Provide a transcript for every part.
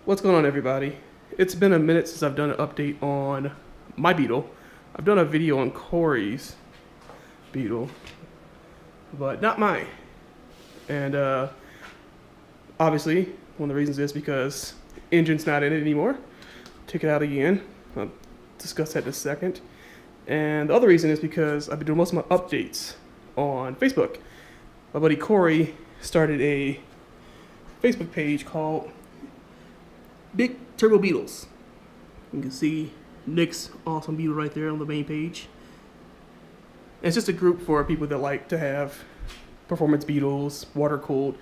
What's going on, everybody? It's been a minute since I've done an update on my Beetle. I've done a video on Corey's Beetle, but not mine. And obviously, one of the reasons is because the engine's not in it anymore. Take it out again. I'll discuss that in a second. And the other reason is because I've been doing most of my updates on Facebook. My buddy Corey started a Facebook page called Big Turbo Beetles. You can see Nick's awesome Beetle right there on the main page. And it's just a group for people that like to have performance Beetles, water cooled.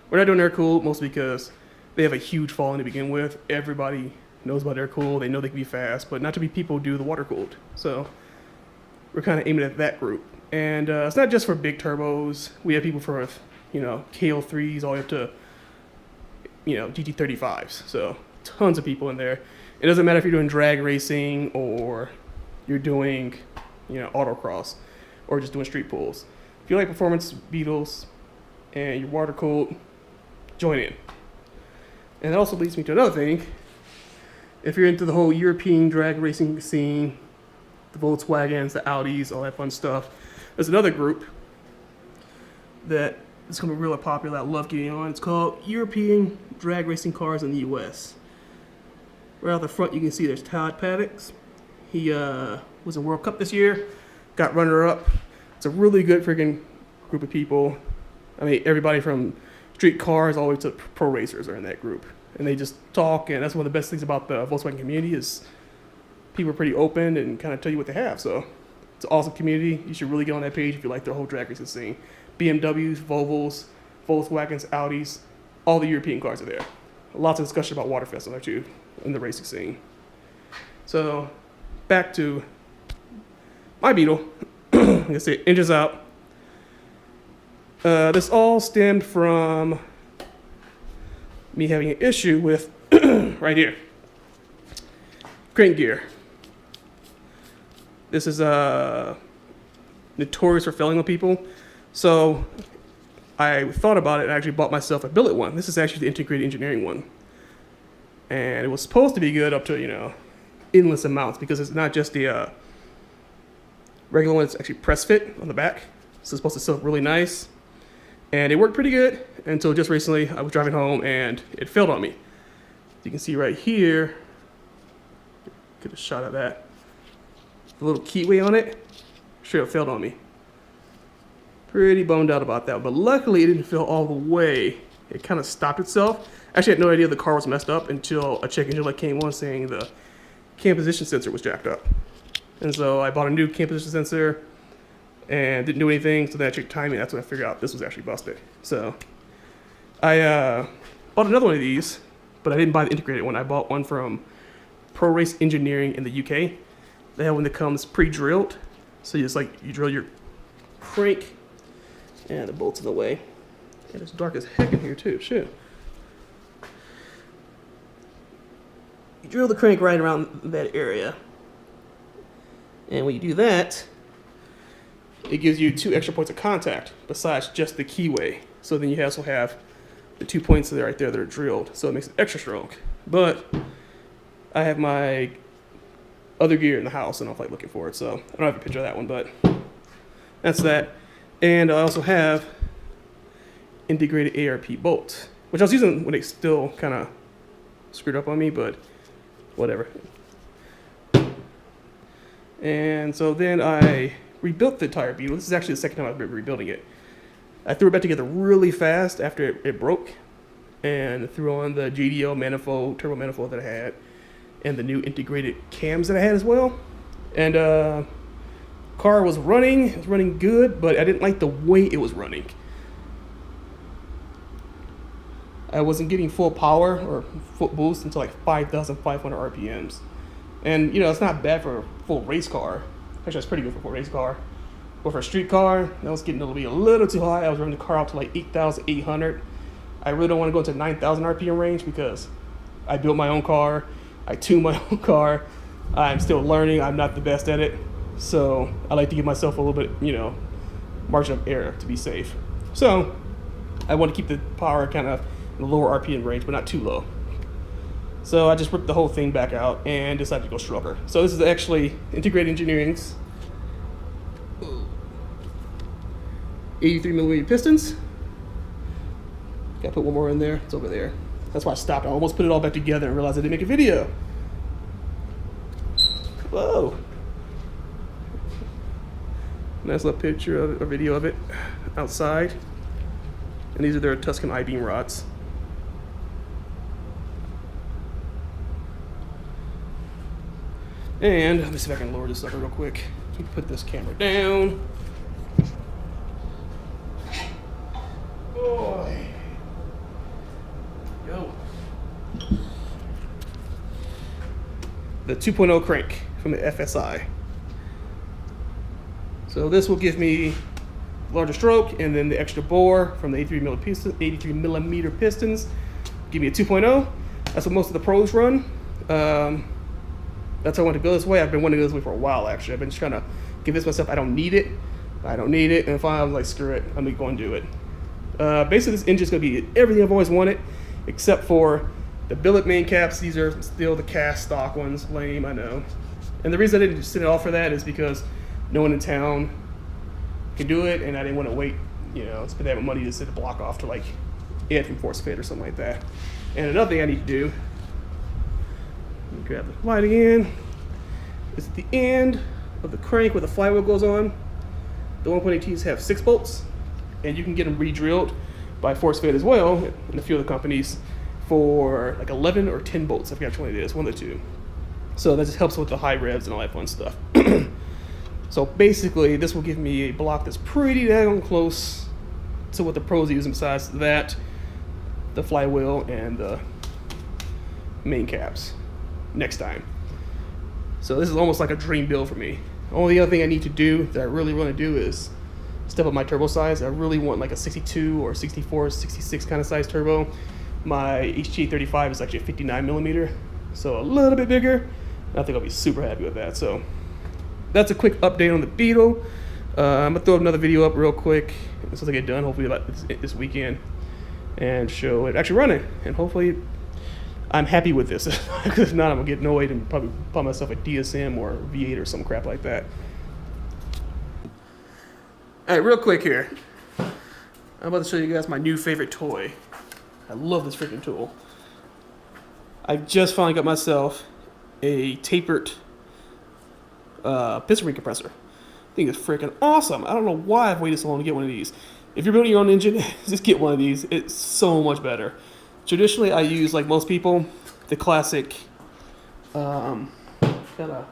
We're not doing air cooled mostly because they have a huge following to begin with. Everybody knows about air cooled. They know they can be fast, but not too many people do the water cooled. So we're kind of aiming at that group. And it's not just for big turbos. We have people for, KO3s all the way up to, GT35s. So tons of people in there. It doesn't matter if you're doing drag racing or you're doing, autocross or just doing street pulls. If you like performance Beetles and you're water cooled, join in. And that also leads me to another thing. If you're into the whole European drag racing scene, the Volkswagens, the Audis, all that fun stuff, there's another group that is going to be really popular that I love getting on. It's called European Drag Racing Cars in the U.S. Right out the front, you can see there's Todd Pavics. He was in World Cup this year, got runner-up. It's a really good freaking group of people. I mean, everybody from street cars all the way to pro racers are in that group. And they just talk, and that's one of the best things about the Volkswagen community is people are pretty open and kind of tell you what they have. So it's an awesome community. You should really get on that page if you like the whole drag racing scene. BMWs, Volvos, Volkswagens, Audis, all the European cars are there. Lots of discussion about Waterfest on there too, in the racing scene. So, back to my Beetle. Like I said, engines out. This all stemmed from me having an issue with, right here, crank gear. This is notorious for failing on people. So I thought about it and actually bought myself a billet one. This is actually the integrated engineering one. And it was supposed to be good up to, endless amounts because it's not just the regular one, it's actually press fit on the back. So it's supposed to sit really nice. And it worked pretty good until just recently I was driving home and it failed on me. You can see right here, get a shot of that. The little keyway on it, straight up failed on me. Pretty bummed out about that, but luckily it didn't fail all the way. It kind of stopped itself. Actually, I had no idea the car was messed up until a check engine light came on saying the cam position sensor was jacked up. And so I bought a new cam position sensor and didn't do anything, so then I checked timing. That's when I figured out this was actually busted. So I bought another one of these, but I didn't buy the integrated one. I bought one from Pro Race Engineering in the UK. They have one that comes pre-drilled. So you drill your crank and the bolts in the way. And it's dark as heck in here too, shit. You drill the crank right around that area. And when you do that, it gives you 2 extra points of contact besides just the keyway. So then you also have the 2 points there right there that are drilled. So it makes it extra strong. But I have my other gear in the house and I'm like looking for it. So I don't have a picture of that one, but that's that. And I also have integrated ARP bolts, which I was using when they still kind of screwed up on me, but whatever. And so then I rebuilt the entire Beetle. This is actually the second time I've been rebuilding it. I threw it back together really fast after it broke and threw on the GDO manifold, turbo manifold that I had, and the new integrated cams that I had as well. And car was running. It was running good, but I didn't like the way it was running. I wasn't getting full power or full boost until like 5,500 RPMs. And, it's not bad for a full race car. Actually, it's pretty good for a full race car. But for a street car, that was getting to be a little too high. I was running the car out to like 8,800. I really don't want to go into 9,000 RPM range because I built my own car. I tuned my own car. I'm still learning. I'm not the best at it. So I like to give myself a little bit, margin of error to be safe. So I want to keep the power kind of in the lower RPM range, but not too low. So I just ripped the whole thing back out and decided to go stroker. So this is actually Integrated Engineering's 83mm pistons. Gotta put one more in there. It's over there. That's why I stopped. I almost put it all back together and realized I didn't make a video. Whoa. Nice little picture of it, a video of it outside. And these are their Tuscan I-beam rods. And let me see if I can lower this up real quick. Put this camera down. Boy. Yo. The 2.0 crank from the FSI. So this will give me larger stroke, and then the extra bore from the 83 millimeter pistons give me a 2.0. That's what most of the pros run. That's why I want to go this way. I've been wanting to go this way for a while, actually. I've been just trying to convince myself I don't need it. I don't need it, and if I'm like, screw it, I'm going to do it. Basically, this engine's going to be everything I've always wanted, except for the billet main caps. These are still the cast stock ones. Lame, I know. And the reason I didn't just send it off for that is because no one in town can do it, and I didn't want to wait, you know, spend that money to send a block off to like Ed from Force Fit or something like that. And another thing I need to do, grab the light again, is at the end of the crank where the flywheel goes on. The 1.8Ts have 6 bolts, and you can get them re-drilled by Force Fit as well, and a few other companies, for like 11 or 10 bolts. I forgot which one it is, one of the two. So that just helps with the high revs and all that fun stuff. So basically, this will give me a block that's pretty daggone close to what the pros use, besides that, the flywheel and the main caps next time. So this is almost like a dream build for me. Only other thing I need to do that I really want to do is step up my turbo size. I really want like a 62 or 64, 66 kind of size turbo. My HT35 is actually a 59 millimeter, so a little bit bigger. I think I'll be super happy with that. So that's a quick update on the Beetle. I'm gonna throw another video up real quick as soon as I get done, hopefully about this weekend, and show it actually running. And hopefully I'm happy with this. Because if not, I'm gonna get annoyed and probably buy myself a DSM or V8 or some crap like that. All right, real quick here. I'm about to show you guys my new favorite toy. I love this freaking tool. I just finally got myself a tapered piston ring compressor. I think it's freaking awesome. I don't know why I've waited so long to get one of these. If you're building your own engine, just get one of these. It's so much better. Traditionally, I use, like most people, the classic kind of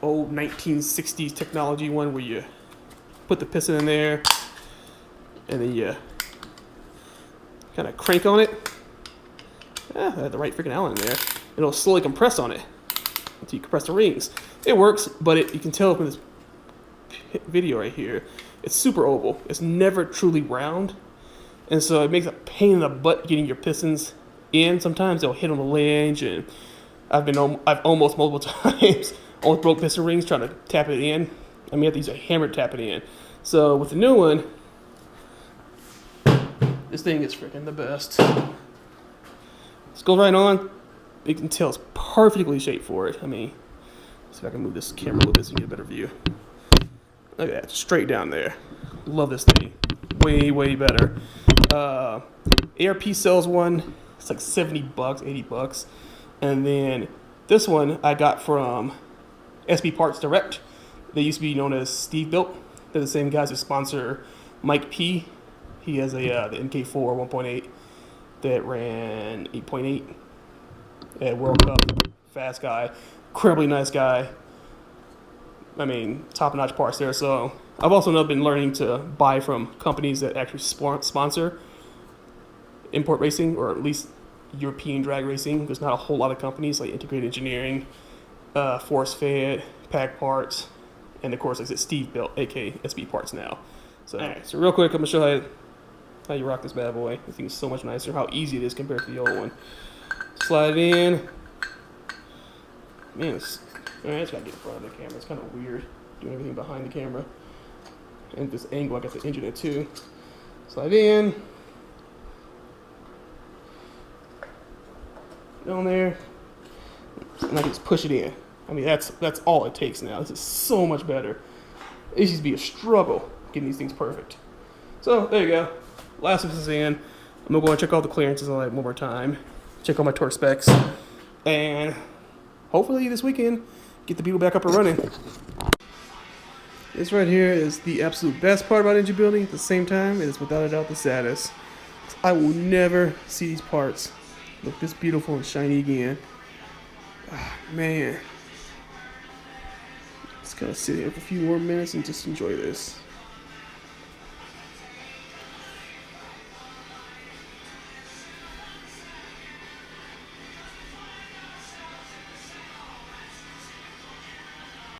old 1960s technology one where you put the piston in there and then you kind of crank on it. I had the right freaking Allen in there. It'll slowly compress on it until you compress the rings. It works, but you can tell from this video right here, it's super oval. It's never truly round. And so it makes a pain in the butt getting your pistons in. Sometimes they'll hit on the hinge, and I've almost multiple times almost broke piston rings trying to tap it in. I mean, I have to use a hammer to tap it in. So with the new one, this thing is freaking the best. This goes right on. You can tell it's perfectly shaped for it. I mean, see if I can move this camera a little bit so you get a better view. Look at that, straight down there. Love this thing. Way, way better. ARP sells one. It's like 70 bucks, 80 bucks. And then this one I got from SB Parts Direct. They used to be known as Steve Built. They're the same guys that sponsor Mike P. He has the MK4 1.8 that ran 8.8 at World Cup. Fast guy, incredibly nice guy. I mean, top-notch parts there. So I've also been learning to buy from companies that actually sponsor import racing, or at least European drag racing. There's not a whole lot of companies like Integrated Engineering, Force Fed, Pack Parts, and of course, like I said, Steve Built, aka SB Parts now. So, alright, so real quick, I'm gonna show you how you rock this bad boy. This thing is so much nicer. How easy it is compared to the old one. Slide it in. Man, alright, I just gotta get in front of the camera. It's kind of weird doing everything behind the camera. And this angle, I got the engine in too. Slide in. on there, and I can just push it in. I mean, that's all it takes now. This is so much better. It used to be a struggle getting these things perfect. So there you go. Last of this is in. I'm gonna go and check all the clearances on that one more time. Check all my torque specs, and hopefully this weekend get the Beetle back up and running. This right here is the absolute best part about engine building. At the same time, it is without a doubt the saddest. I will never see these parts look this beautiful and shiny again. Ah, man. Just gonna sit here for a few more minutes and just enjoy this.